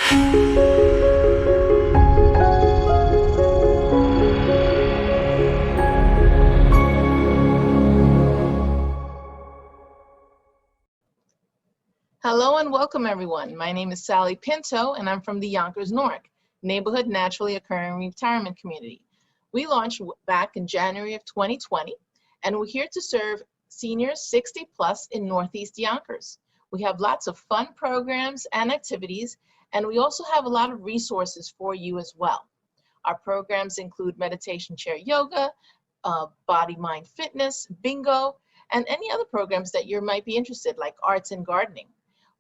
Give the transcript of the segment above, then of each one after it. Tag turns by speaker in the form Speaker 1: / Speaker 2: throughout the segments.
Speaker 1: Hello and welcome everyone. My name is Sally Pinto and I'm from the Yonkers Newark neighborhood naturally occurring retirement community. We launched back in January of 2020 and we're here to serve seniors 60 plus in Northeast Yonkers. We have lots of fun programs and activities, and we also have a lot of resources for you as well. Our programs include meditation chair yoga, body mind fitness, bingo, and any other programs that you might be interested, like arts and gardening.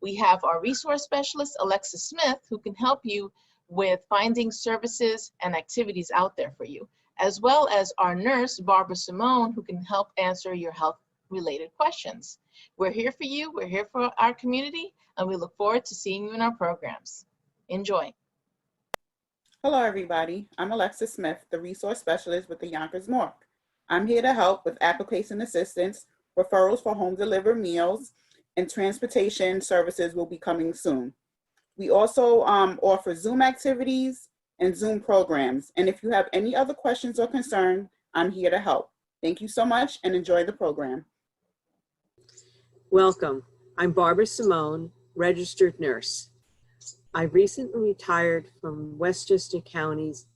Speaker 1: We have our resource specialist, Alexa Smith, who can help you with finding services and activities out there for you, as well as our nurse, Barbara Simone, who can help answer your health-related questions. We're here for you, we're here for our community, and we look forward to seeing you in our programs. Enjoy.
Speaker 2: Hello, everybody. I'm Alexa Smith, the resource specialist with the Yonkers Newark. I'm here to help with application assistance, referrals for home delivered meals, and transportation services will be coming soon. We also offer Zoom activities and Zoom programs. And if you have any other questions or concerns, I'm here to help. Thank you so much and enjoy the program.
Speaker 3: Welcome. I'm Barbara Simone, registered nurse. I recently retired from Westchester County's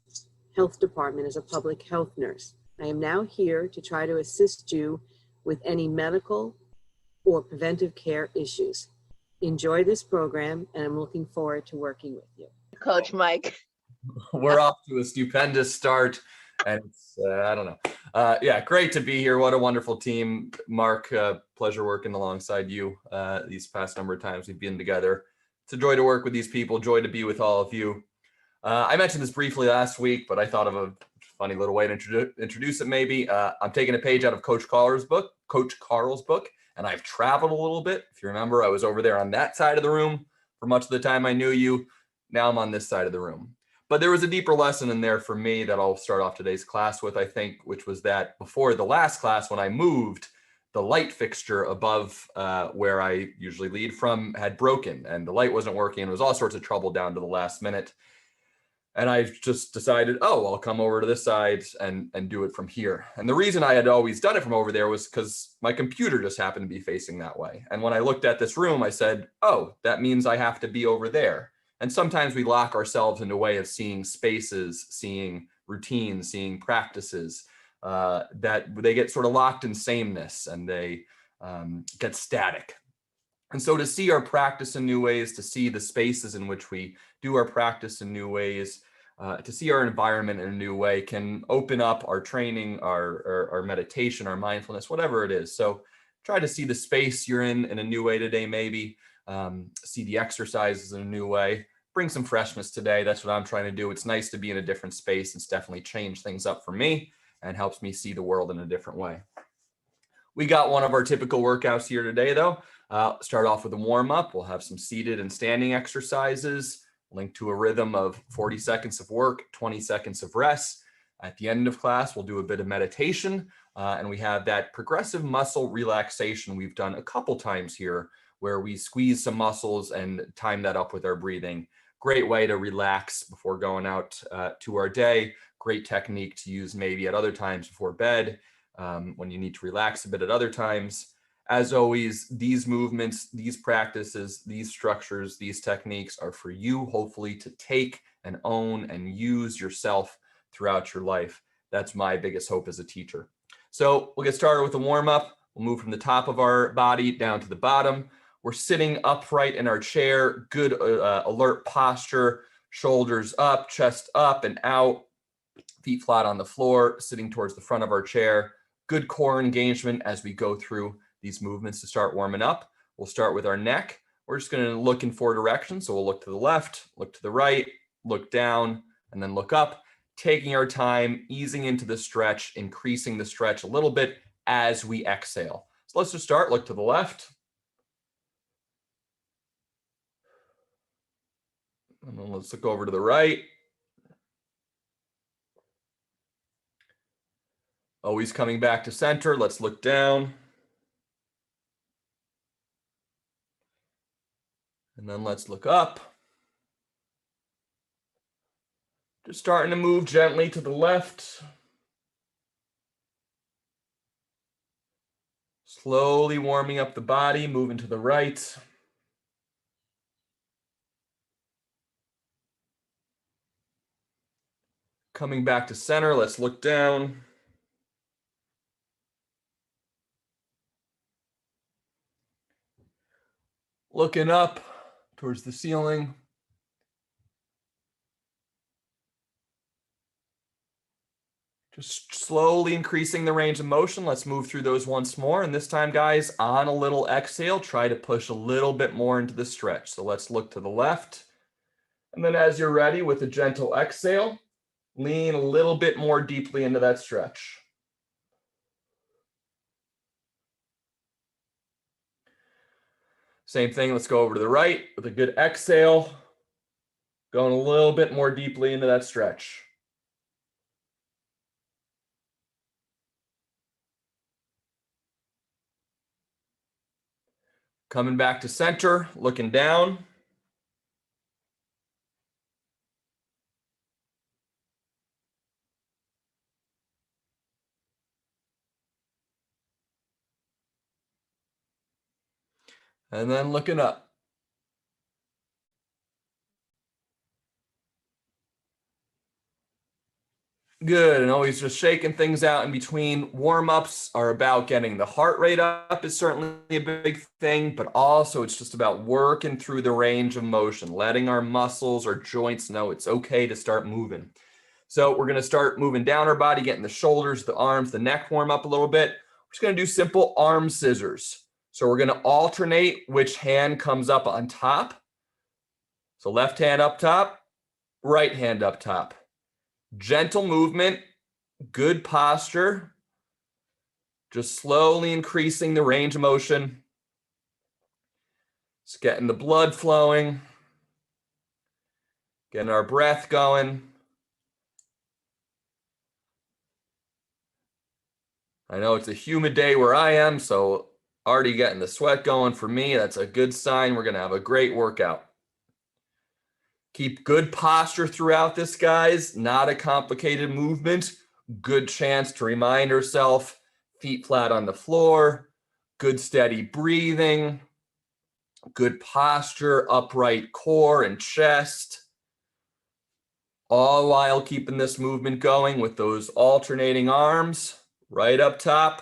Speaker 3: Health Department as a public health nurse. I am now here to try to assist you with any medical or preventive care issues. Enjoy this program, and I'm looking forward to working with you.
Speaker 1: Coach Mike.
Speaker 4: We're off to a stupendous start, and it's, I don't know. Yeah, great to be here. What a wonderful team. Mark, pleasure working alongside you these past number of times we've been together. It's a joy to work with these people, joy to be with all of you. I mentioned this briefly last week, but I thought of a funny little way to introduce it maybe. I'm taking a page out of Coach Carl's book, and I've traveled a little bit. If you remember, I was over there on that side of the room for much of the time I knew you. Now I'm on this side of the room. But there was a deeper lesson in there for me that I'll start off today's class with, I think, which was that before the last class, when I moved, the light fixture above where I usually lead from had broken, and the light wasn't working. It was all sorts of trouble down to the last minute. And I just decided, oh, I'll come over to this side and do it from here. And the reason I had always done it from over there was because my computer just happened to be facing that way. And when I looked at this room, I said, oh, that means I have to be over there. And sometimes we lock ourselves into a way of seeing spaces, seeing routines, seeing practices that they get sort of locked in sameness and they get static. And so to see our practice in new ways, to see the spaces in which we do our practice in new ways, to see our environment in a new way can open up our training, our meditation, our mindfulness, whatever it is. So try to see the space you're in a new way today, maybe. See the exercises in a new way. Bring some freshness today. That's what I'm trying to do. It's nice to be in a different space. It's definitely changed things up for me and helps me see the world in a different way. We got one of our typical workouts here today, though. Start off with a warm-up. We'll have some seated and standing exercises, linked to a rhythm of 40 seconds of work, 20 seconds of rest. At the end of class, we'll do a bit of meditation, and we have that progressive muscle relaxation we've done a couple times here, where we squeeze some muscles and time that up with our breathing. Great way to relax before going out to our day. Great technique to use maybe at other times before bed, when you need to relax a bit at other times. As always, these movements, these practices, these structures, these techniques are for you, hopefully, to take and own and use yourself throughout your life. That's my biggest hope as a teacher. So we'll get started with a warm-up. We'll move from the top of our body down to the bottom. We're sitting upright in our chair, good alert posture, shoulders up, chest up and out, feet flat on the floor, sitting towards the front of our chair. Good core engagement as we go through these movements to start warming up. We'll start with our neck. We're just going to look in 4 directions. So we'll look to the left, look to the right, look down, and then look up, taking our time, easing into the stretch, increasing the stretch a little bit as we exhale. So let's just start, look to the left. And then let's look over to the right. Always coming back to center. Let's look down. And then let's look up. Just starting to move gently to the left. Slowly warming up the body, moving to the right. Coming back to center, let's look down. Looking up towards the ceiling. Just slowly increasing the range of motion. Let's move through those once more. And this time, guys, on a little exhale, try to push a little bit more into the stretch. So let's look to the left. And then as you're ready, with a gentle exhale, lean a little bit more deeply into that stretch. Same thing, let's go over to the right with a good exhale, going a little bit more deeply into that stretch. Coming back to center, looking down. And then looking up. Good, and always just shaking things out in between. Warm-ups are about getting the heart rate up, is certainly a big thing, but also it's just about working through the range of motion, letting our muscles or joints know it's okay to start moving. So we're gonna start moving down our body, getting the shoulders, the arms, the neck warm up a little bit. We're just gonna do simple arm scissors. So we're gonna alternate which hand comes up on top. So left hand up top, right hand up top. Gentle movement, good posture, just slowly increasing the range of motion. Just getting the blood flowing, getting our breath going. I know it's a humid day where I am, so already getting the sweat going for me. That's a good sign. We're going to have a great workout. Keep good posture throughout this, guys. Not a complicated movement. Good chance to remind ourselves, feet flat on the floor, good steady breathing, good posture, upright core and chest, all while keeping this movement going with those alternating arms, right up top,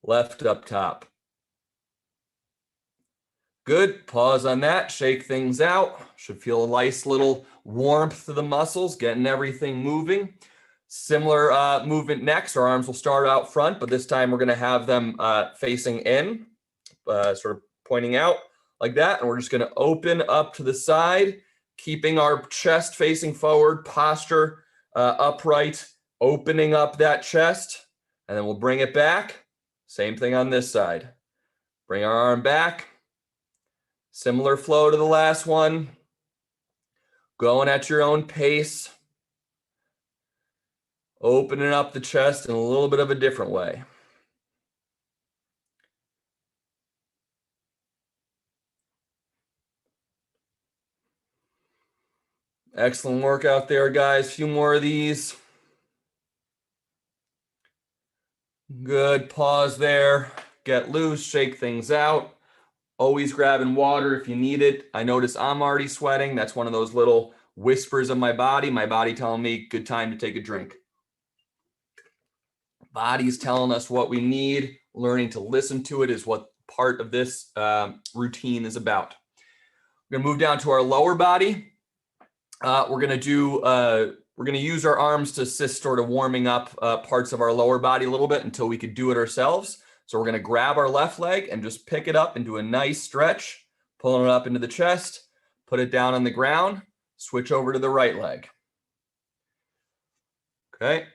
Speaker 4: left up top. Good, pause on that, shake things out. Should feel a nice little warmth to the muscles, getting everything moving. Similar movement next, our arms will start out front, but this time we're gonna have them facing in, sort of pointing out like that. And we're just gonna open up to the side, keeping our chest facing forward, posture upright, opening up that chest, and then we'll bring it back. Same thing on this side. Bring our arm back. Similar flow to the last one. Going at your own pace. Opening up the chest in a little bit of a different way. Excellent workout there, guys. A few more of these. Good, pause there. Get loose, shake things out. Always grabbing water if you need it. I notice I'm already sweating. That's one of those little whispers of my body telling me good time to take a drink. Body's telling us what we need. Learning to listen to it is what part of this routine is about. We're gonna move down to our lower body. We're gonna use our arms to assist sort of warming up parts of our lower body a little bit until we could do it ourselves. So we're gonna grab our left leg and just pick it up and do a nice stretch, pulling it up into the chest, put it down on the ground, switch over to the right leg. Okay,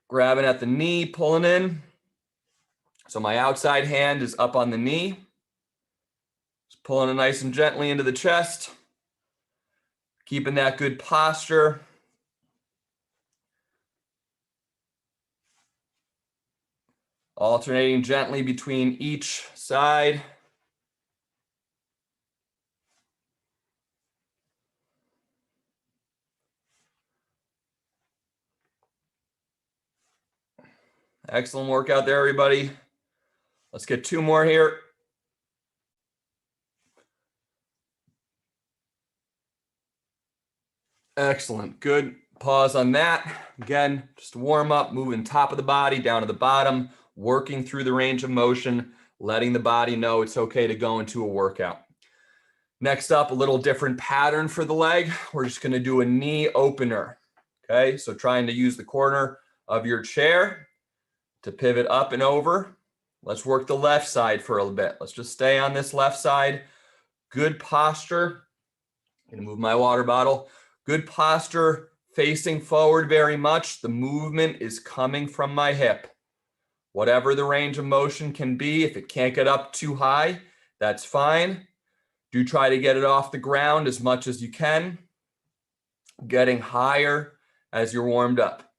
Speaker 4: grabbing at the knee, pulling in. So my outside hand is up on the knee. Just pulling it nice and gently into the chest, keeping that good posture. Alternating gently between each side. Excellent workout there, everybody. Let's get 2 more here. Excellent. Good. Pause on that. Again, just warm up, moving top of the body down to the bottom, working through the range of motion, letting the body know it's okay to go into a workout. Next up, a little different pattern for the leg. We're just going to do a knee opener. Okay, so trying to use the corner of your chair to pivot up and over. Let's work the left side for a bit. Let's just stay on this left side. Good posture. I'm going to move my water bottle. Good posture, facing forward very much. The movement is coming from my hip. Whatever the range of motion can be, if it can't get up too high, that's fine. Do try to get it off the ground as much as you can, getting higher as you're warmed up.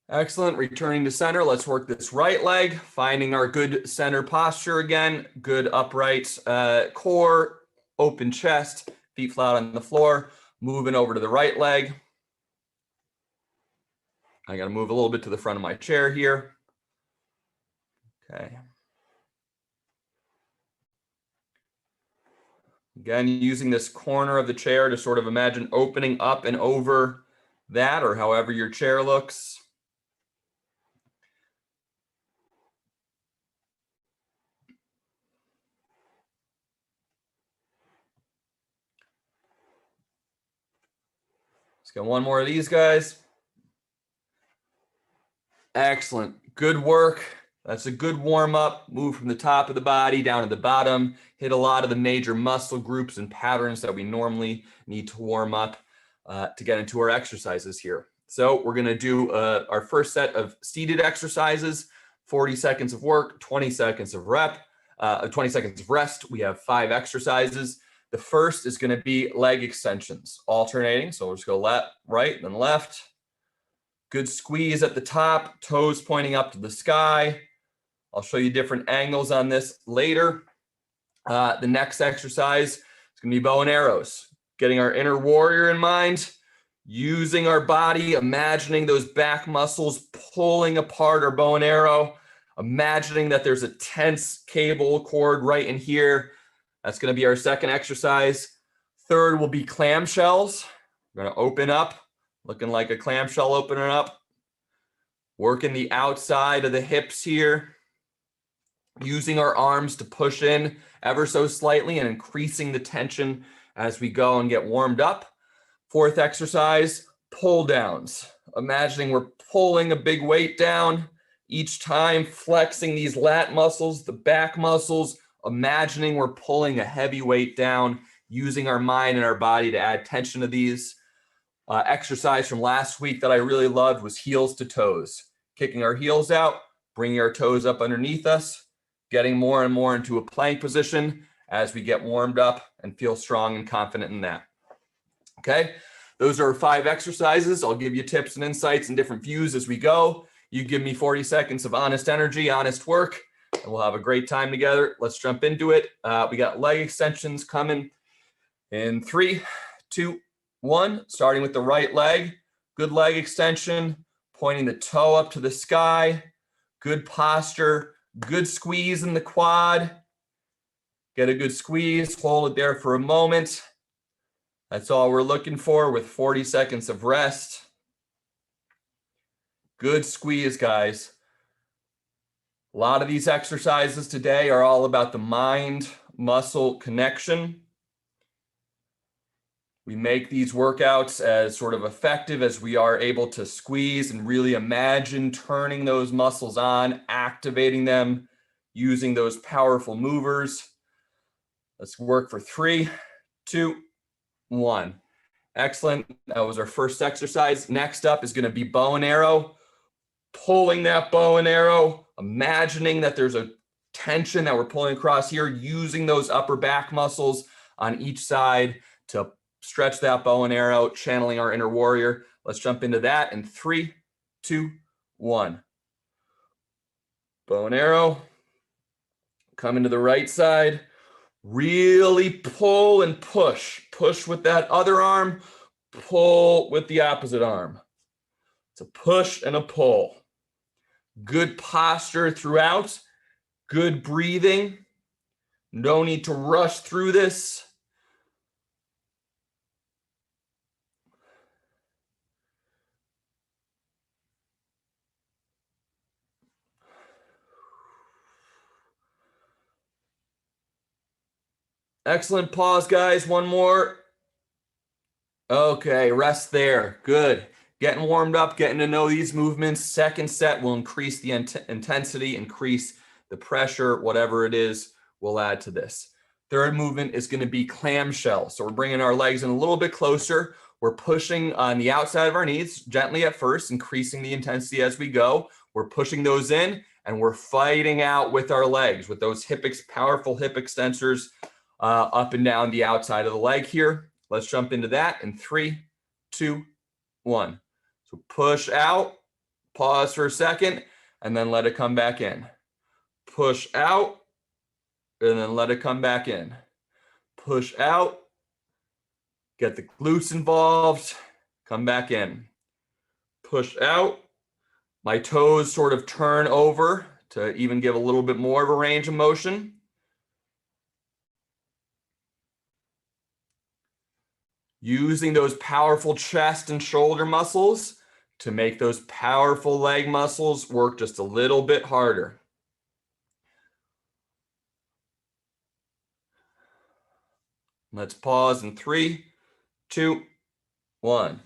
Speaker 4: Excellent. Returning to center. Let's work this right leg, finding our good center posture again. Good upright core, open chest, feet flat on the floor. Moving over to the right leg. I got to move a little bit to the front of my chair here. Okay. Again, using this corner of the chair to sort of imagine opening up and over that, or however your chair looks. Let's get 1 more of these guys. Excellent. Good work. That's a good warm up. Move from the top of the body down to the bottom. Hit a lot of the major muscle groups and patterns that we normally need to warm up to get into our exercises here. So we're going to do our first set of seated exercises, 40 seconds of work, 20 seconds of 20 seconds of rest. We have 5 exercises. The first is going to be leg extensions, alternating. So we'll just go left, right, then left. Good squeeze at the top, toes pointing up to the sky. I'll show you different angles on this later. The next exercise is going to be bow and arrows, getting our inner warrior in mind, using our body, imagining those back muscles pulling apart our bow and arrow, imagining that there's a tense cable cord right in here. That's going to be our second exercise. Third will be clamshells. We're going to open up, looking like a clamshell opening up. Working the outside of the hips here. Using our arms to push in ever so slightly and increasing the tension as we go and get warmed up. Fourth exercise, pull downs. Imagining we're pulling a big weight down each time, flexing these lat muscles, the back muscles, imagining we're pulling a heavy weight down, using our mind and our body to add tension to these. Exercise from last week that I really loved was heels to toes. Kicking our heels out, bringing our toes up underneath us, getting more and more into a plank position as we get warmed up and feel strong and confident in that. Okay, those are 5 exercises. I'll give you tips and insights and different views as we go. You give me 40 seconds of honest energy, honest work, and we'll have a great time together. Let's jump into it. We got leg extensions coming in 3, 2, 1. Starting with the right leg. Good leg extension, pointing the toe up to the sky. Good posture. Good squeeze in the quad. Get a good squeeze. Hold it there for a moment. That's all we're looking for with 40 seconds of rest. Good squeeze, guys. A lot of these exercises today are all about the mind-muscle connection. We make these workouts as sort of effective as we are able to squeeze and really imagine turning those muscles on, activating them, using those powerful movers. Let's work for 3, 2, 1. Excellent. That was our first exercise. Next up is going to be bow and arrow. Pulling that bow and arrow, imagining that there's a tension that we're pulling across here, using those upper back muscles on each side to stretch that bow and arrow, channeling our inner warrior. Let's jump into that in 3, 2, 1. Bow and arrow. Coming to the right side. Really pull and push. Push with that other arm. Pull with the opposite arm. It's a push and a pull. Good posture throughout. Good breathing. No need to rush through this. Excellent. Pause, guys. One more. Okay, rest there. Good. Getting warmed up, getting to know these movements. Second set will increase the intensity, increase the pressure, whatever it is, we'll add to this. Third movement is going to be clamshell. So we're bringing our legs in a little bit closer. We're pushing on the outside of our knees gently at first, increasing the intensity as we go. We're pushing those in and we're fighting out with our legs, with those powerful hip extensors up and down the outside of the leg here. Let's jump into that in 3, 2, 1. So push out, pause for a second, and then let it come back in. Push out, and then let it come back in. Push out, get the glutes involved, come back in. Push out, my toes sort of turn over to even give a little bit more of a range of motion. Using those powerful chest and shoulder muscles to make those powerful leg muscles work just a little bit harder. Let's pause in 3, 2, 1.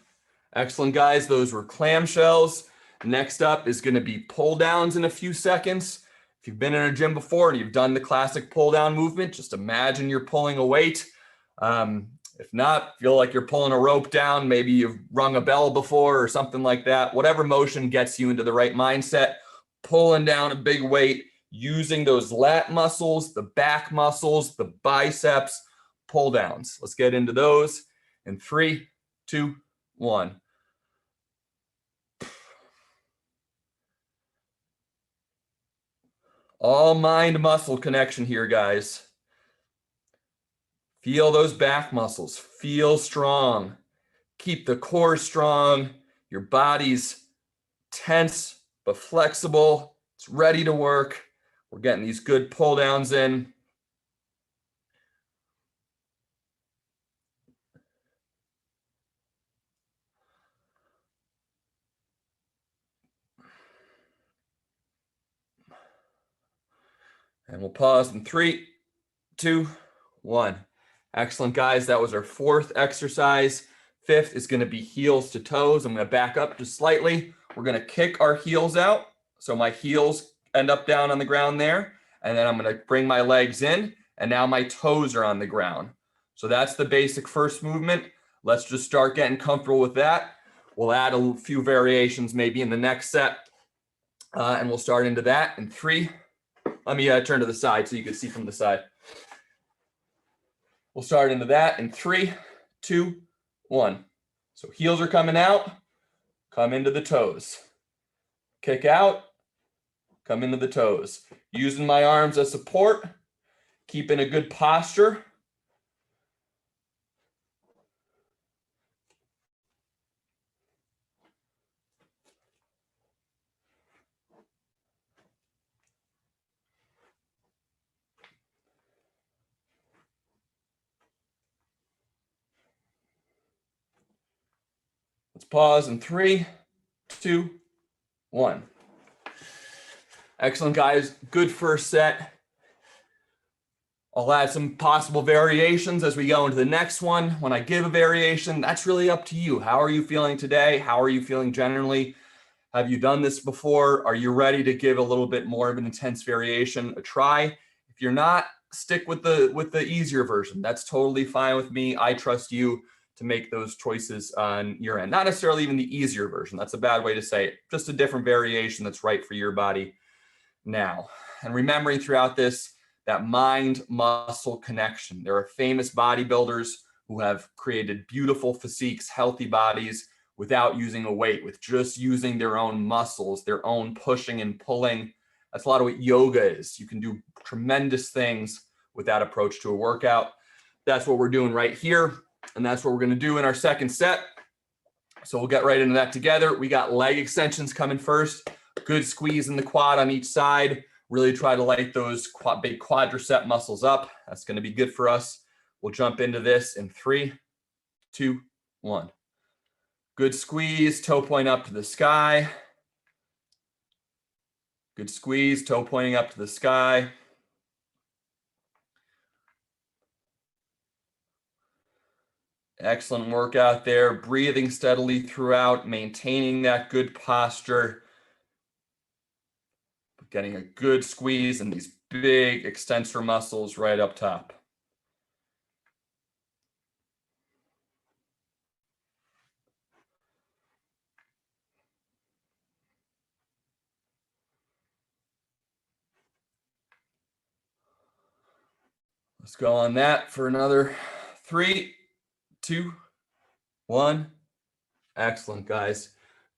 Speaker 4: Excellent, guys. Those were clamshells. Next up is going to be pull downs in a few seconds. If you've been in a gym before and you've done the classic pull down movement, just imagine you're pulling a weight. If not, feel like you're pulling a rope down. Maybe you've rung a bell before or something like that. Whatever motion gets you into the right mindset, pulling down a big weight, using those lat muscles, the back muscles, the biceps, pull downs. Let's get into those in 3, 2, 1. All mind muscle connection here, guys. Feel those back muscles. Feel strong. Keep the core strong. Your body's tense but flexible. It's ready to work. We're getting these good pull downs in. And we'll pause in 3, 2, 1. Excellent, guys. That was our fourth exercise. Fifth is going to be heels to toes. I'm going to back up just slightly. We're going to kick our heels out. So my heels end up down on the ground there. And then I'm going to bring my legs in. And now my toes are on the ground. So that's the basic first movement. Let's just start getting comfortable with that. We'll add a few variations maybe in the next set. And we'll start into that in 3. Let me turn to the side so you can see from the side. We'll start into that in 3, 2, 1. So heels are coming out, come into the toes. Kick out, come into the toes. Using my arms as support, keeping a good posture. Let's pause in 3, 2, 1. Excellent, guys. Good first set. I'll add some possible variations as we go into the next one. When I give a variation, that's really up to you. How are you feeling today? How are you feeling generally? Have you done this before? Are you ready to give a little bit more of an intense variation a try? If you're not, stick with the easier version. That's totally fine with me. I trust you to make those choices on your end. Not necessarily even the easier version. That's a bad way to say it. Just a different variation that's right for your body now. And remembering throughout this, that mind-muscle connection. There are famous bodybuilders who have created beautiful physiques, healthy bodies without using a weight, with just using their own muscles, their own pushing and pulling, That's a lot of what yoga is. You can do tremendous things with that approach to a workout. That's what we're doing right here. And that's what we're going to do in our second set. So we'll get right into that together. We got leg extensions coming first. Good squeeze in the quad on each side. Really try to light those big quadricep muscles up. That's going to be good for us. We'll jump into this in 3, 2, 1. Good squeeze, toe point up to the sky. Good squeeze, toe pointing up to the sky. Excellent work out there. Breathing steadily throughout, maintaining that good posture. Getting a good squeeze in these big extensor muscles right up top. Let's go on that for another 3, 2, 1. Excellent, guys.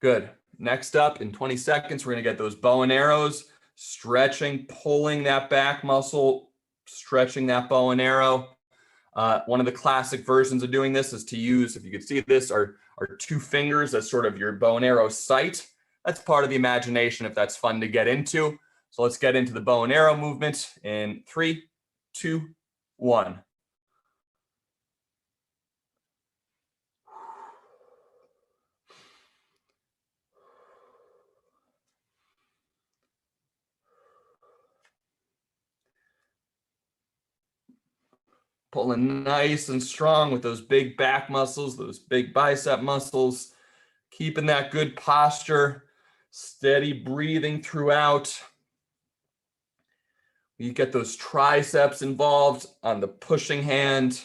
Speaker 4: Good. Next up, in 20 seconds, we're going to get those bow and arrows, stretching, pulling that back muscle, stretching that bow and arrow. One of the classic versions of doing this is to use, if you could see this, are 2 fingers as sort of your bow and arrow sight. That's part of the imagination if that's fun to get into. So let's get into the bow and arrow movement in 3, 2, 1. Pulling nice and strong with those big back muscles, those big bicep muscles, keeping that good posture, steady breathing throughout. You get those triceps involved on the pushing hand,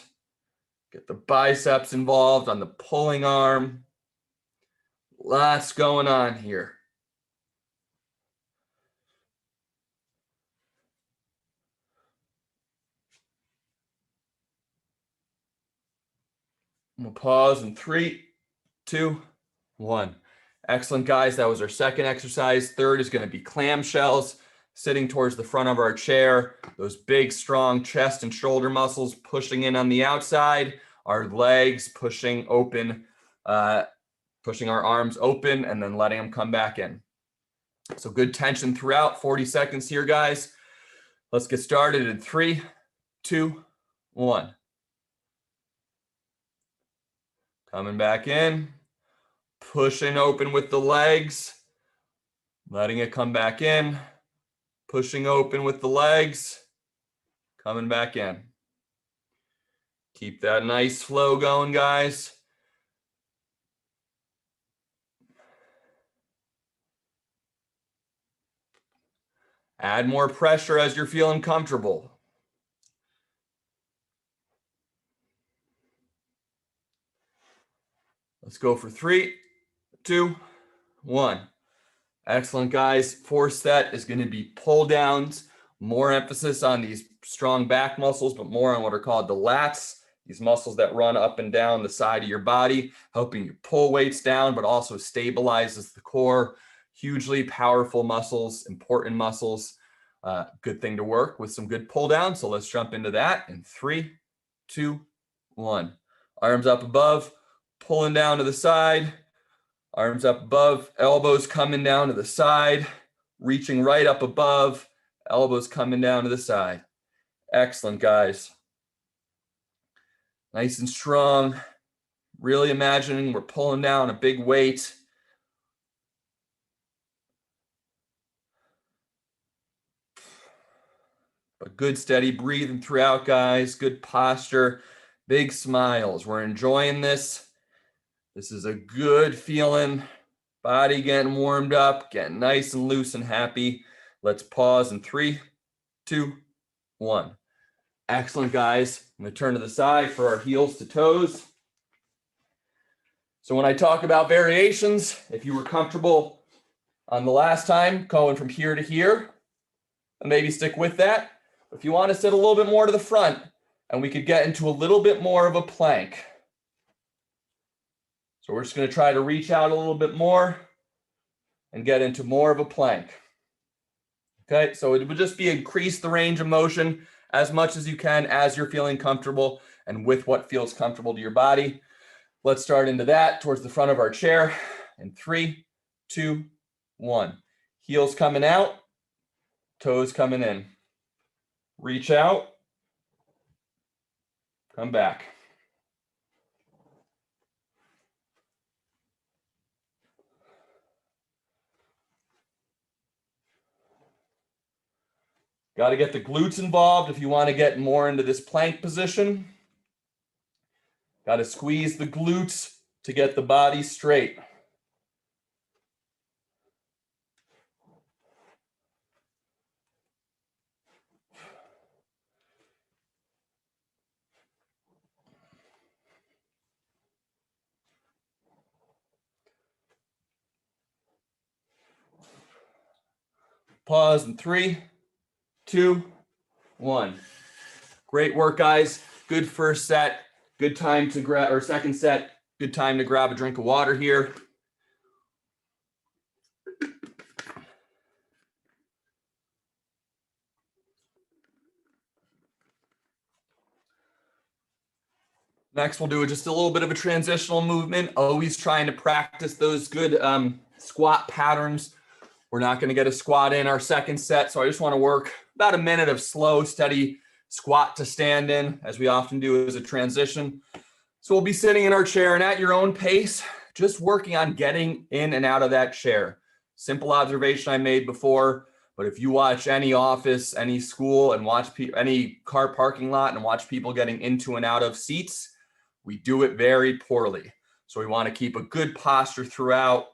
Speaker 4: get the biceps involved on the pulling arm. Lots going on here. We'll pause in 3, 2, 1. Excellent, guys. That was our second exercise. Third is going to be clamshells, sitting towards the front of our chair. Those big, strong chest and shoulder muscles pushing in on the outside. Our legs pushing open, pushing our arms open and then letting them come back in. So good tension throughout. 40 seconds here, guys. Let's get started in 3, 2, 1. Coming back in, pushing open with the legs, letting it come back in, pushing open with the legs, coming back in. Keep that nice flow going, guys. Add more pressure as you're feeling comfortable. Let's go for 3, 2, 1. Excellent, guys. Fourth set is going to be pull downs. More emphasis on these strong back muscles, but more on what are called the lats. These muscles that run up and down the side of your body, helping you pull weights down, but also stabilizes the core. Hugely powerful muscles, important muscles. Good thing to work with some good pull down. So let's jump into that in 3, 2, 1. Arms up above. Pulling down to the side, arms up above, elbows coming down to the side, reaching right up above, elbows coming down to the side. Excellent, guys. Nice and strong. Really imagining we're pulling down a big weight. But good steady breathing throughout, guys. Good posture. Big smiles. We're enjoying this. This is a good feeling. Body getting warmed up, getting nice and loose and happy. Let's pause in 3, 2, 1. Excellent, guys. I'm going to turn to the side for our heels to toes. So when I talk about variations, if you were comfortable on the last time going from here to here, maybe stick with that. If you want to sit a little bit more to the front, and we could get into a little bit more of a plank. So we're just going to try to reach out a little bit more and get into more of a plank. Okay, so it would just be increase the range of motion as much as you can as you're feeling comfortable and with what feels comfortable to your body. Let's start into that towards the front of our chair in 3, 2, 1. Heels coming out, toes coming in. Reach out, come back. Got to get the glutes involved if you want to get more into this plank position. Got to squeeze the glutes to get the body straight. Pause in 3, 2, 1. Great work, guys. Good first set. Good time to grab, or second set. Good time to grab a drink of water here. Next, we'll do just a little bit of a transitional movement. Always trying to practice those good squat patterns. We're not going to get a squat in our second set, so I just want to work about a minute of slow, steady squat to stand in, as we often do as a transition. So we'll be sitting in our chair and at your own pace, just working on getting in and out of that chair. Simple observation I made before, but if you watch any office, any school, and watch any car parking lot and watch people getting into and out of seats, we do it very poorly. So we want to keep a good posture throughout.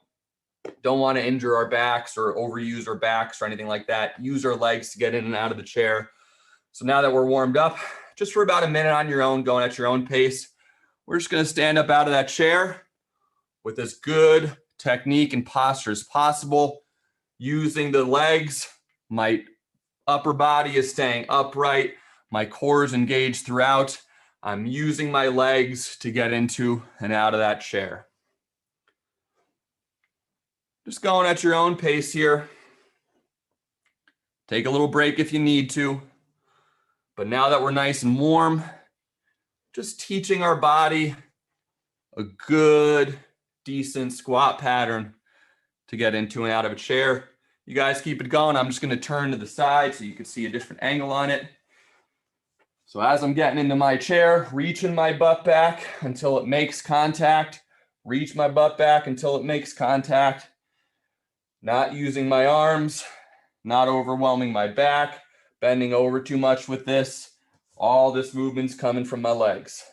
Speaker 4: Don't want to injure our backs or overuse our backs or anything like that. Use our legs to get in and out of the chair. So now that we're warmed up, just for about a minute on your own, going at your own pace, we're just going to stand up out of that chair with as good technique and posture as possible, using the legs. My upper body is staying upright. My core is engaged throughout. I'm using my legs to get into and out of that chair. Just going at your own pace here. Take a little break if you need to. But now that we're nice and warm, just teaching our body a good, decent squat pattern to get into and out of a chair. You guys keep it going. I'm just going to turn to the side so you can see a different angle on it. So as I'm getting into my chair, reaching my butt back until it makes contact. Reach my butt back until it makes contact. Not using my arms, not overwhelming my back, bending over too much with this. All this movement's coming from my legs.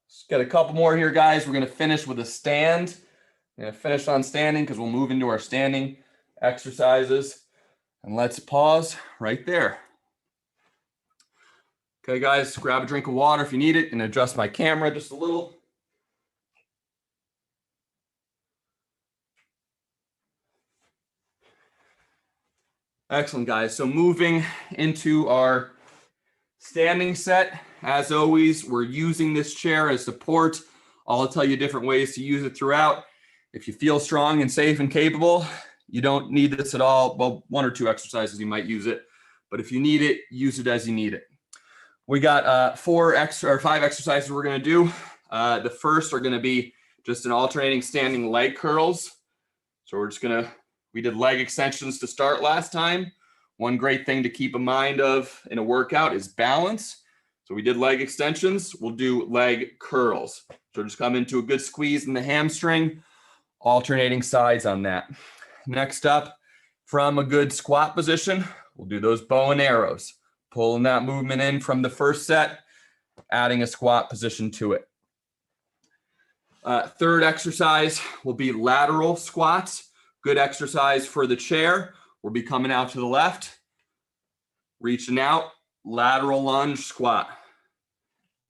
Speaker 4: Just got a couple more here, guys. We're going to finish with a stand. I'm going to finish on standing because we'll move into our standing exercises. And let's pause right there. Okay, guys, grab a drink of water if you need it and adjust my camera just a little. Excellent, guys. So moving into our standing set, as always, we're using this chair as support. I'll tell you different ways to use it throughout. If you feel strong and safe and capable, you don't need this at all. Well, 1 or 2 exercises you might use it, but if you need it, use it as you need it. We got 5 exercises we're going to do. The first are going to be just an alternating standing leg curls. So we did leg extensions to start last time. One great thing to keep in mind of in a workout is balance. So we did leg extensions. We'll do leg curls. So just come into a good squeeze in the hamstring, alternating sides on that. Next up, from a good squat position, we'll do those bow and arrows. Pulling that movement in from the first set, adding a squat position to it. Third exercise will be lateral squats. Good exercise for the chair. We'll be coming out to the left, reaching out, lateral lunge squat.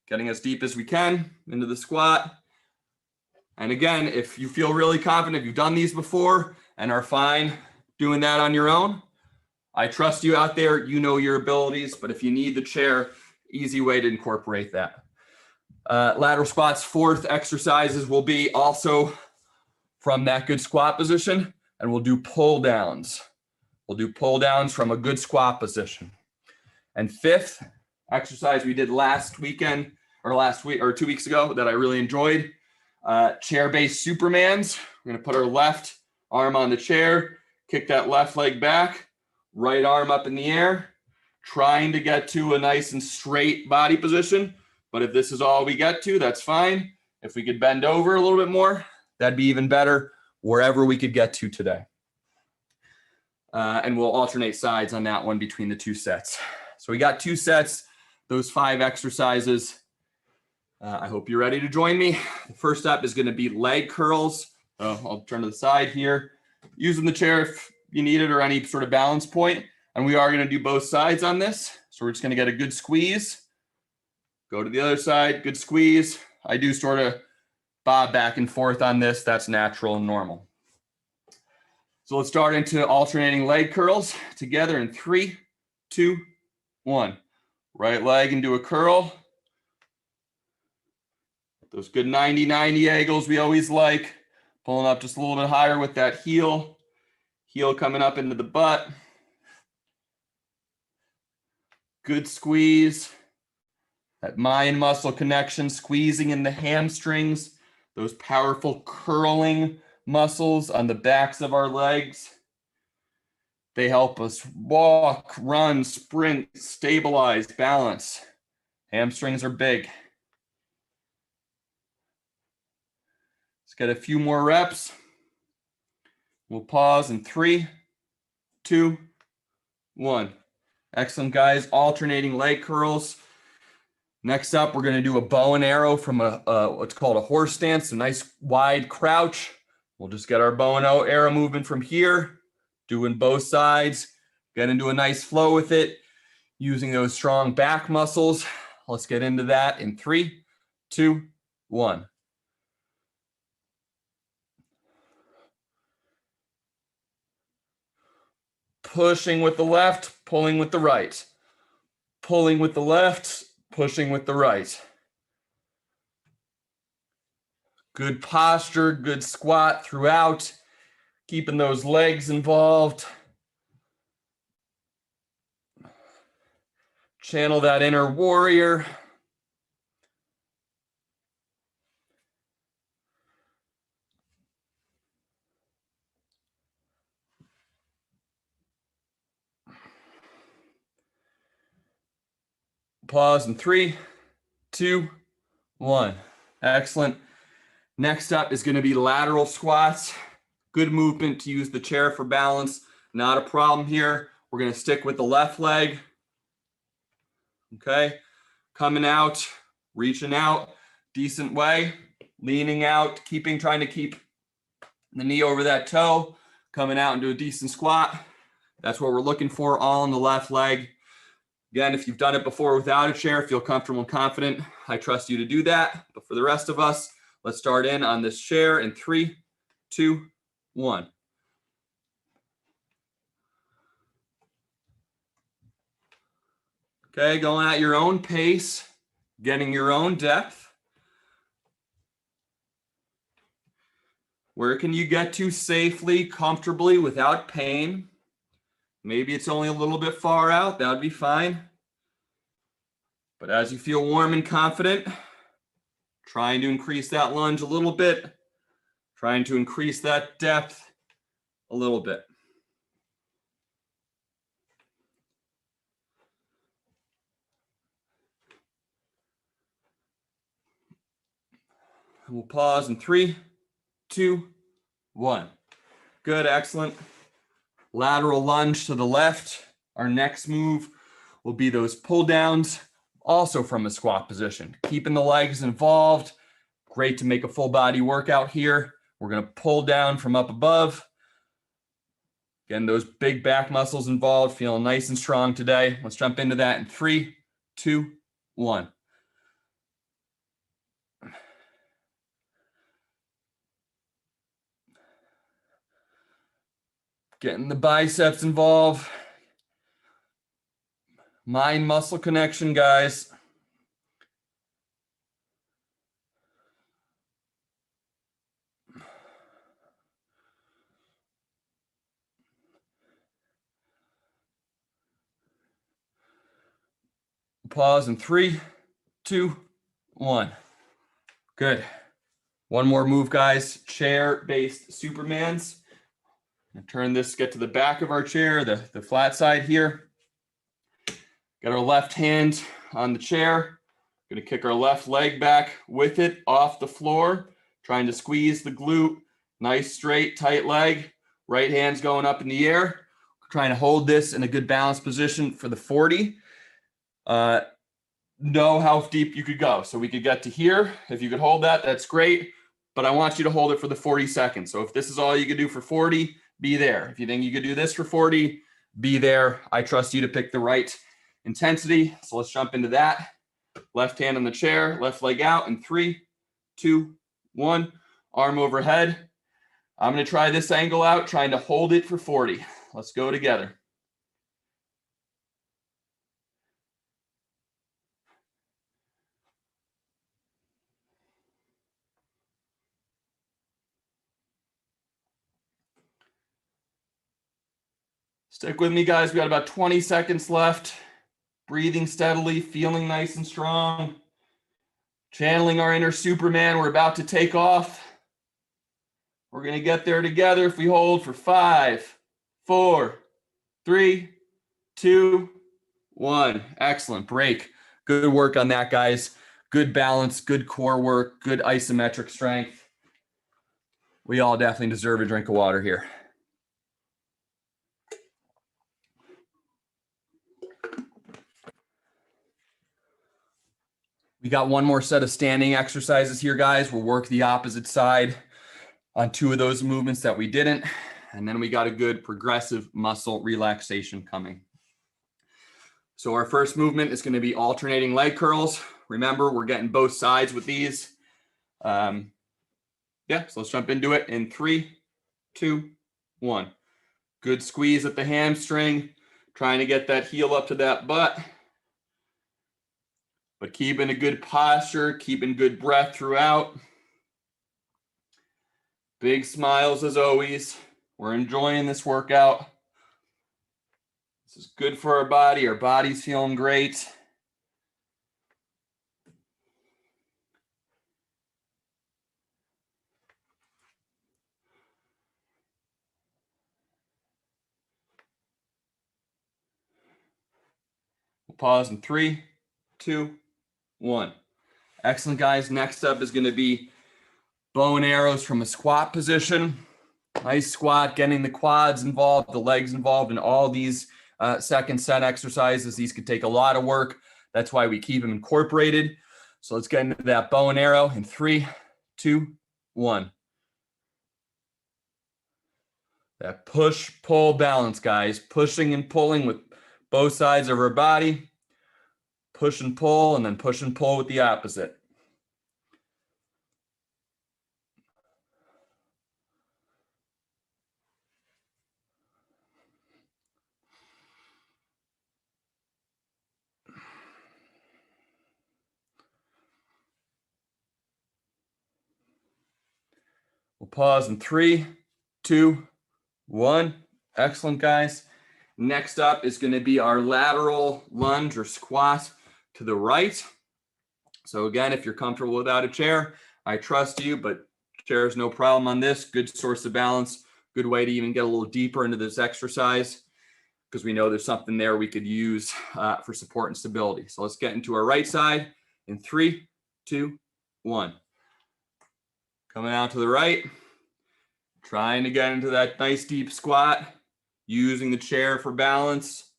Speaker 4: Getting as deep as we can into the squat. And again, if you feel really confident, if you've done these before and are fine doing that on your own, I trust you out there. You know your abilities, but if you need the chair, easy way to incorporate that. Lateral squats, fourth exercises will be also from that good squat position, and we'll do pull downs. We'll do pull downs from a good squat position. And fifth exercise we did last weekend or 2 weeks ago that I really enjoyed, chair-based Supermans. We're gonna put our left arm on the chair, kick that left leg back, right arm up in the air, trying to get to a nice and straight body position. But if this is all we get to, that's fine. If we could bend over a little bit more, that'd be even better, wherever we could get to today. And we'll alternate sides on that one between the 2 sets. So we got 2 sets, those 5 exercises. I hope you're ready to join me. The first up is gonna be leg curls. I'll turn to the side here. Using the chair if you need it or any sort of balance point. And we are gonna do both sides on this. So we're just gonna get a good squeeze. Go to the other side, good squeeze. I do sort of bob back and forth on this. That's natural and normal. So let's start into alternating leg curls together in 3, 2, 1. Right leg into a curl. Those good 90-90 angles we always like. Pulling up just a little bit higher with that heel. Heel coming up into the butt. Good squeeze. That mind muscle connection, squeezing in the hamstrings. Those powerful curling muscles on the backs of our legs. They help us walk, run, sprint, stabilize, balance. Hamstrings are big. Let's get a few more reps. We'll pause in 3, 2, 1. Excellent, guys. Alternating leg curls. Next up, we're going to do a bow and arrow from what's called a horse stance, a nice wide crouch. We'll just get our bow and arrow movement from here, doing both sides, get into a nice flow with it, using those strong back muscles. Let's get into that in 3, 2, 1. Pushing with the left, pulling with the right. Pulling with the left, pushing with the right. Good posture, good squat throughout, keeping those legs involved. Channel that inner warrior. Pause in 3, 2, 1. Excellent. Next up is going to be lateral squats. Good movement to use the chair for balance. Not a problem here. We're going to stick with the left leg. Okay. Coming out, reaching out, decent way, leaning out, trying to keep the knee over that toe, coming out into a decent squat. That's what we're looking for, all on the left leg. Again, if you've done it before without a chair, feel comfortable and confident, I trust you to do that. But for the rest of us, let's start in on this chair in 3, 2, 1. Okay, going at your own pace, getting your own depth. Where can you get to safely, comfortably, without pain? Maybe it's only a little bit far out, that would be fine. But as you feel warm and confident, trying to increase that lunge a little bit, trying to increase that depth a little bit. We'll pause in 3, 2, 1. Good, excellent. Lateral lunge to the left. Our next move will be those pull downs, also from a squat position. Keeping the legs involved. Great to make a full body workout here. We're going to pull down from up above. Again, those big back muscles involved, feeling nice and strong today. Let's jump into that in 3, 2, 1. Getting the biceps involved. Mind muscle connection, guys. Pause in 3, 2, 1. Good. One more move, guys. Chair-based Supermans. Turn this, get to the back of our chair, the flat side here. Got our left hand on the chair. Gonna kick our left leg back with it off the floor, trying to squeeze the glute. Nice, straight, tight leg. Right hand's going up in the air. Trying to hold this in a good balanced position for the 40. Know how deep you could go. So we could get to here. If you could hold that, that's great. But I want you to hold it for the 40 seconds. So if this is all you could do for 40, be there. If you think you could do this for 40, be there. I trust you to pick the right intensity. So let's jump into that. Left hand on the chair, left leg out in 3, 2, 1. Arm overhead. I'm going to try this angle out, trying to hold it for 40. Let's go together. Stick with me, guys. We got about 20 seconds left. Breathing steadily, feeling nice and strong. Channeling our inner Superman. We're about to take off. We're going to get there together if we hold for 5, 4, 3, 2, 1. Excellent. Break. Good work on that, guys. Good balance, good core work, good isometric strength. We all definitely deserve a drink of water here. We got one more set of standing exercises here, guys. We'll work the opposite side on 2 of those movements that we didn't. And then we got a good progressive muscle relaxation coming. So our first movement is going to be alternating leg curls. Remember, we're getting both sides with these. So let's jump into it in 3, 2, 1. Good squeeze at the hamstring, trying to get that heel up to that butt. But keeping a good posture, keeping good breath throughout. Big smiles as always. We're enjoying this workout. This is good for our body. Our body's feeling great. We'll pause in 3, 2, 1. Excellent, guys. Next up is going to be bow and arrows from a squat position. Nice squat, getting the quads involved, the legs involved in all these second set exercises. These could take a lot of work. That's why we keep them incorporated. So let's get into that bow and arrow in 3, 2, 1. That push-pull balance, guys. Pushing and pulling with both sides of our body. Push and pull, and then push and pull with the opposite. We'll pause in 3, 2, 1. Excellent, guys. Next up is going to be our lateral lunge or squat to the right. So again, if you're comfortable without a chair, I trust you, but chair is no problem on this. Good source of balance. Good way to even get a little deeper into this exercise because we know there's something there we could use for support and stability. So let's get into our right side in 3, 2, 1. Coming out to the right, trying to get into that nice deep squat, using the chair for balance.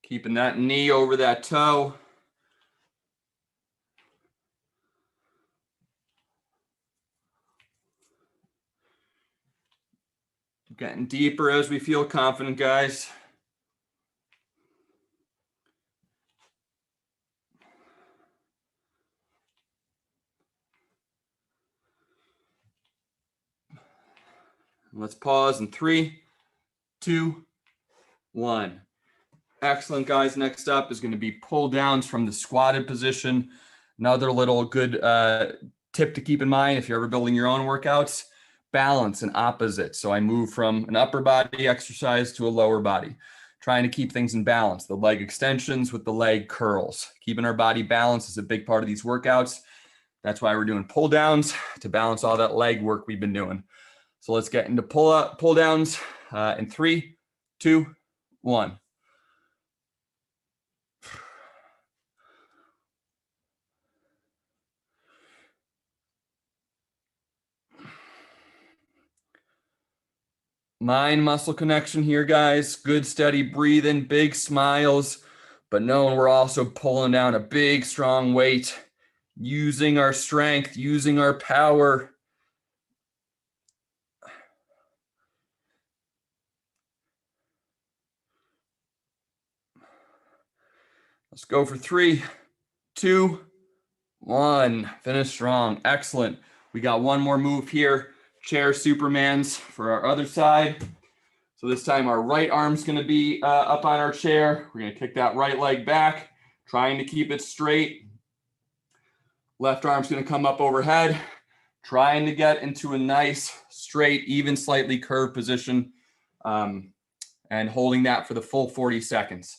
Speaker 4: Keeping that knee over that toe. Getting deeper as we feel confident, guys. Let's pause in 3, 2, 1. Excellent, guys. Next up is going to be pull downs from the squatted position. Another little good tip to keep in mind if you're ever building your own workouts, balance and opposite. So I move from an upper body exercise to a lower body. trying to keep things in balance. The leg extensions with the leg curls. Keeping our body balanced is a big part of these workouts. That's why we're doing pull downs, to balance all that leg work we've been doing. So let's get into pull downs in 3, 2, 1. Mind muscle connection here, guys. Good steady breathing, big smiles, but knowing we're also pulling down a big strong weight, using our strength, using our power. Let's go for 3, 2, 1. Finish strong. Excellent. We got one more move here. Chair Supermans for our other side. So this time our right arm's going to be up on our chair. We're going to kick that right leg back, trying to keep it straight. Left arm's going to come up overhead, trying to get into a nice, straight, even slightly curved position, and holding that for the full 40 seconds.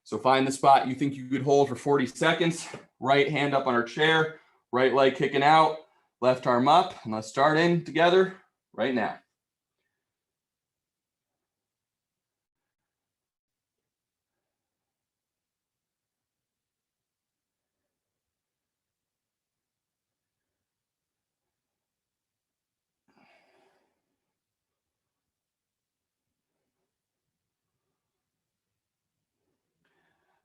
Speaker 4: So find the spot you think you could hold for 40 seconds. Right hand up on our chair, right leg kicking out, left arm up, and let's start in together right now.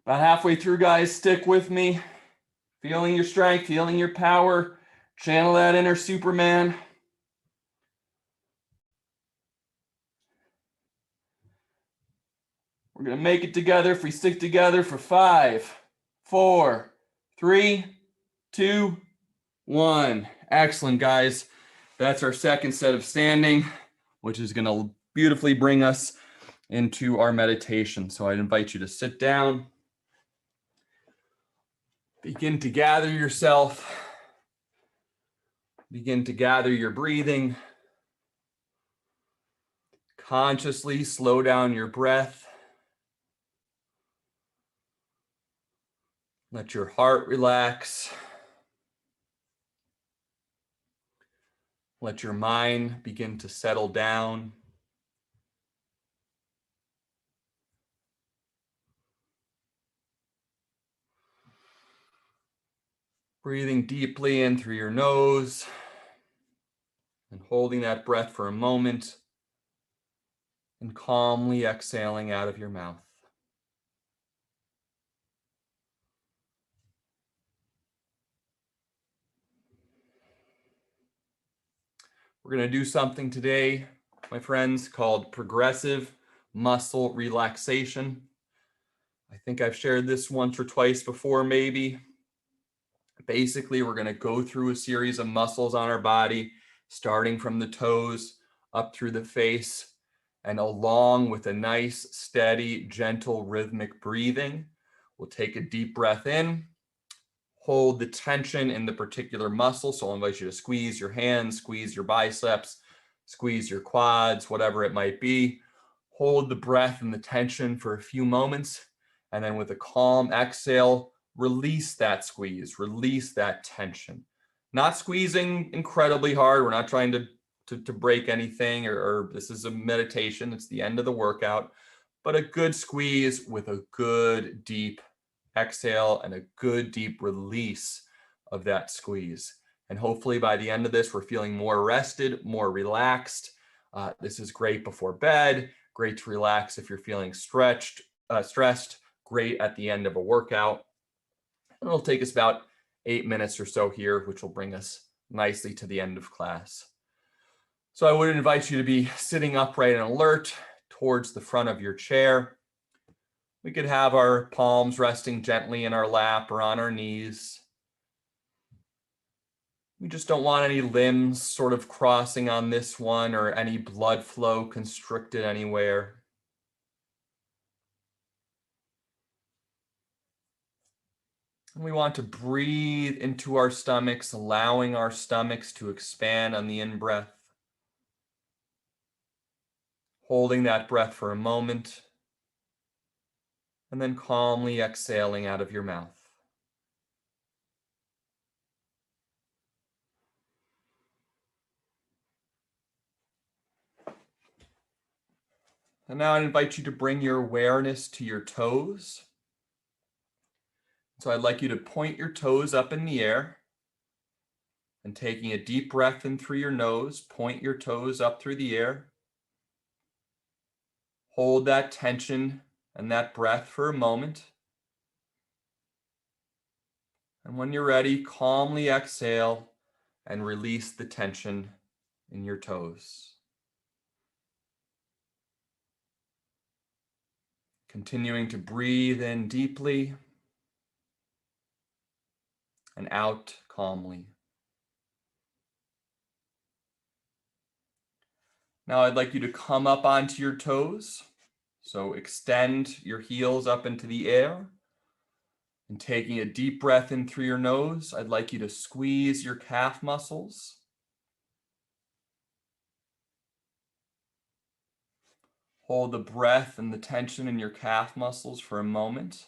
Speaker 4: About halfway through, guys, stick with me. Feeling your strength, feeling your power. Channel that inner Superman. We're going to make it together if we stick together for 5, 4, 3, 2, 1. Excellent, guys. That's our second set of standing, which is going to beautifully bring us into our meditation. So I'd invite you to sit down. Begin to gather yourself. Begin to gather your breathing. Consciously slow down your breath. Let your heart relax. Let your mind begin to settle down. Breathing deeply in through your nose and holding that breath for a moment and calmly exhaling out of your mouth. We're going to do something today, my friends, called progressive muscle relaxation. I think I've shared this once or twice before, maybe. Basically, we're going to go through a series of muscles on our body, starting from the toes up through the face, and along with a nice, steady, gentle, rhythmic breathing. We'll take a deep breath in, hold the tension in the particular muscle. So I'll invite you to squeeze your hands, squeeze your biceps, squeeze your quads, whatever it might be. Hold the breath and the tension for a few moments. And then with a calm exhale, release that squeeze, release that tension. Not squeezing incredibly hard. We're not trying to break anything, or this is a meditation. It's the end of the workout, but a good squeeze with a good deep exhale and a good deep release of that squeeze. And hopefully by the end of this, we're feeling more rested, more relaxed. This is great before bed, great to relax if you're feeling stressed, great at the end of a workout. And it'll take us about 8 minutes or so here, which will bring us nicely to the end of class. So I would invite you to be sitting upright and alert towards the front of your chair. We could have our palms resting gently in our lap or on our knees. We just don't want any limbs sort of crossing on this one or any blood flow constricted anywhere. And we want to breathe into our stomachs, allowing our stomachs to expand on the in-breath. Holding that breath for a moment. And then calmly exhaling out of your mouth. And now I invite you to bring your awareness to your toes. So I'd like you to point your toes up in the air and taking a deep breath in through your nose, point your toes up through the air. Hold that tension and that breath for a moment. And when you're ready, calmly exhale and release the tension in your toes. Continuing to breathe in deeply and out calmly. Now I'd like you to come up onto your toes. So extend your heels up into the air. And taking a deep breath in through your nose, I'd like you to squeeze your calf muscles. Hold the breath and the tension in your calf muscles for a moment.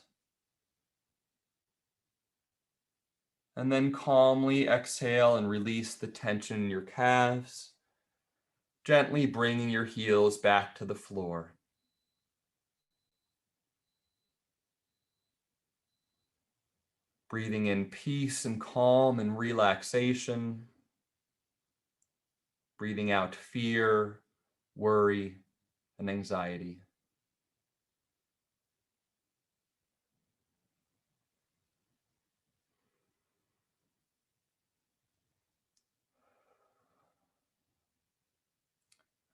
Speaker 4: And then calmly exhale and release the tension in your calves, gently bringing your heels back to the floor. Breathing in peace and calm and relaxation. Breathing out fear, worry, and anxiety.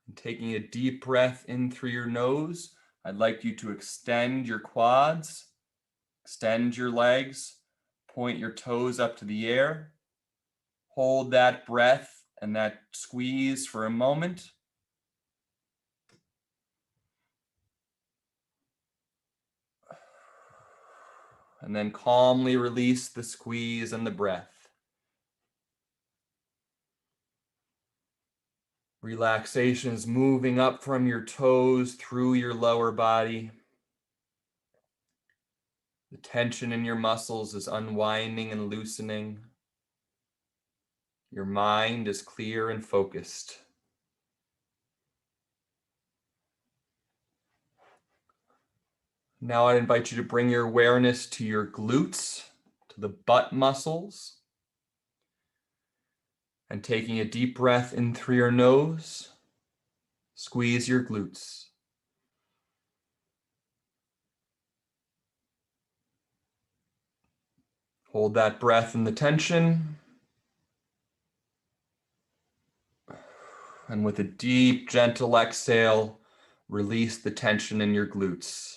Speaker 4: And taking a deep breath in through your nose, I'd like you to extend your quads, extend your legs, point your toes up to the air. Hold that breath and that squeeze for a moment. And then calmly release the squeeze and the breath. Relaxation is moving up from your toes through your lower body. The tension in your muscles is unwinding and loosening. Your mind is clear and focused. Now I invite you to bring your awareness to your glutes, to the butt muscles. And taking a deep breath in through your nose, squeeze your glutes. Hold that breath and the tension. And with a deep, gentle exhale, release the tension in your glutes.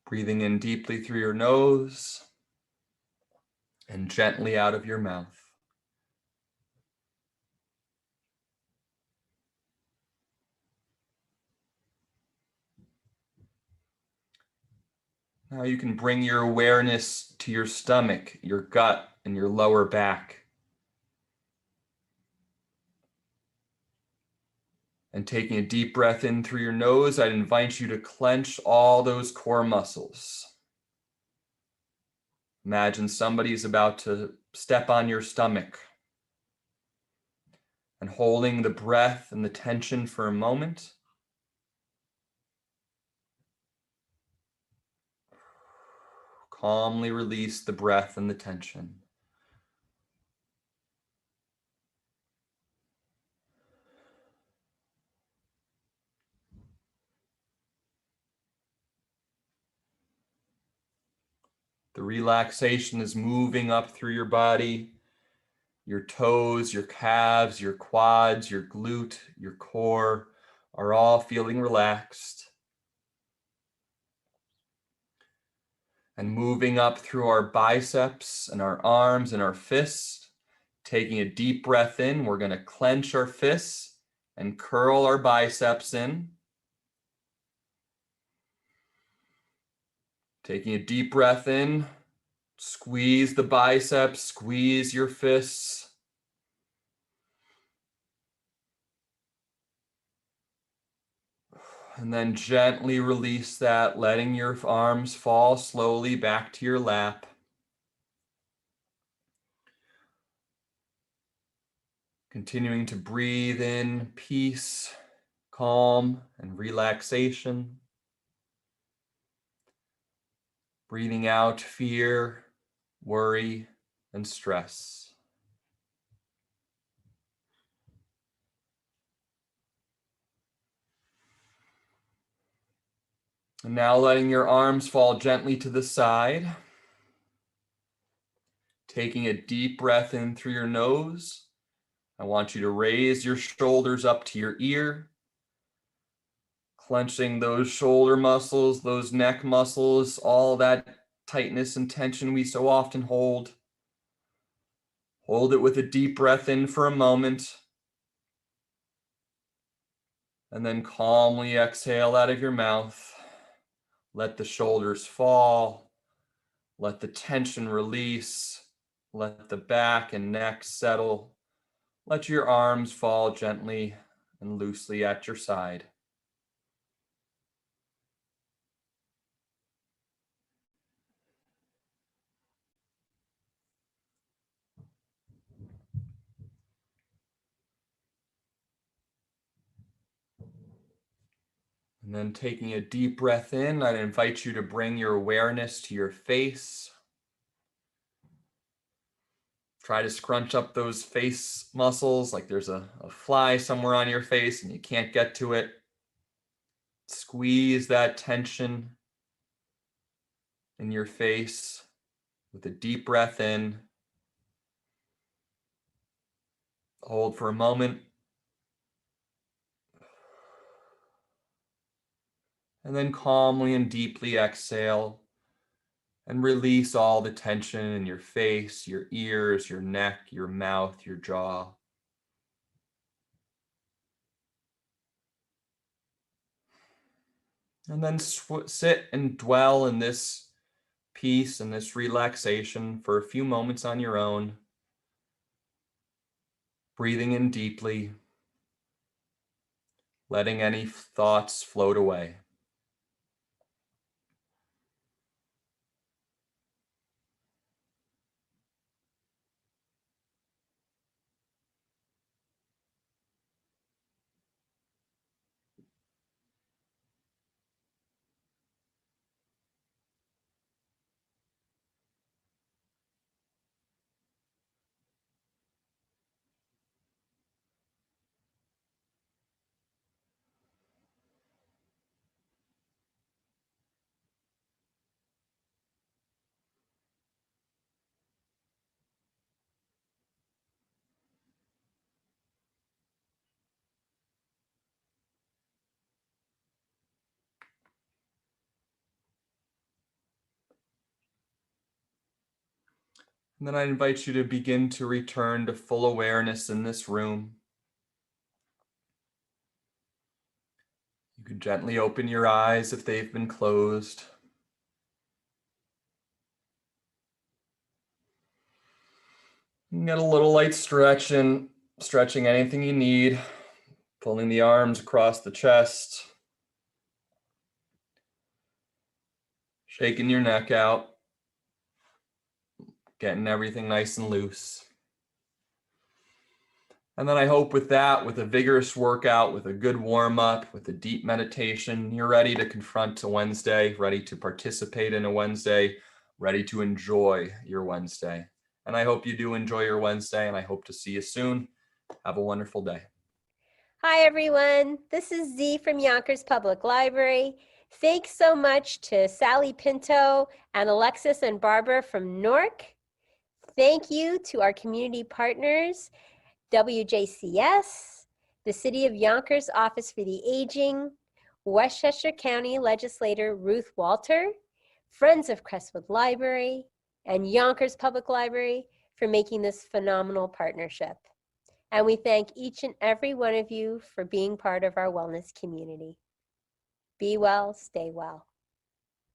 Speaker 4: Breathing in deeply through your nose and gently out of your mouth. Now you can bring your awareness to your stomach, your gut, and your lower back. And taking a deep breath in through your nose, I'd invite you to clench all those core muscles. Imagine somebody's about to step on your stomach. And holding the breath and the tension for a moment. Calmly release the breath and the tension. The relaxation is moving up through your body, your toes, your calves, your quads, your glute, your core are all feeling relaxed. And moving up through our biceps and our arms and our fists. Taking a deep breath in, we're going to clench our fists and curl our biceps in. Taking a deep breath in, squeeze the biceps, squeeze your fists. And then gently release that, letting your arms fall slowly back to your lap. Continuing to breathe in peace, calm, and relaxation. Breathing out fear, worry, and stress. And now letting your arms fall gently to the side. Taking a deep breath in through your nose. I want you to raise your shoulders up to your ear. Clenching those shoulder muscles, those neck muscles, all that tightness and tension we so often hold. Hold it with a deep breath in for a moment. And then calmly exhale out of your mouth. Let the shoulders fall. Let the tension release. Let the back and neck settle. Let your arms fall gently and loosely at your side. And then taking a deep breath in, I'd invite you to bring your awareness to your face. Try to scrunch up those face muscles like there's a fly somewhere on your face and you can't get to it. Squeeze that tension in your face with a deep breath in. Hold for a moment. And then calmly and deeply exhale and release all the tension in your face, your ears, your neck, your mouth, your jaw. And then sit and dwell in this peace and this relaxation for a few moments on your own. Breathing in deeply, letting any thoughts float away. And then I invite you to begin to return to full awareness in this room. You can gently open your eyes if they've been closed. You can get a little light stretching anything you need, pulling the arms across the chest, shaking your neck out, getting everything nice and loose. And then I hope with that, with a vigorous workout, with a good warm up, with a deep meditation, you're ready to confront a Wednesday, ready to participate in a Wednesday, ready to enjoy your Wednesday. And I hope you do enjoy your Wednesday, and I hope to see you soon. Have a wonderful day.
Speaker 5: Hi, everyone. This is Z from Yonkers Public Library. Thanks so much to Sally Pinto and Alexis and Barbara from Newark. Thank you to our community partners, WJCS, the City of Yonkers Office for the Aging, Westchester County Legislator Ruth Walter, Friends of Crestwood Library, and Yonkers Public Library for making this phenomenal partnership. And we thank each and every one of you for being part of our wellness community. Be well, stay well.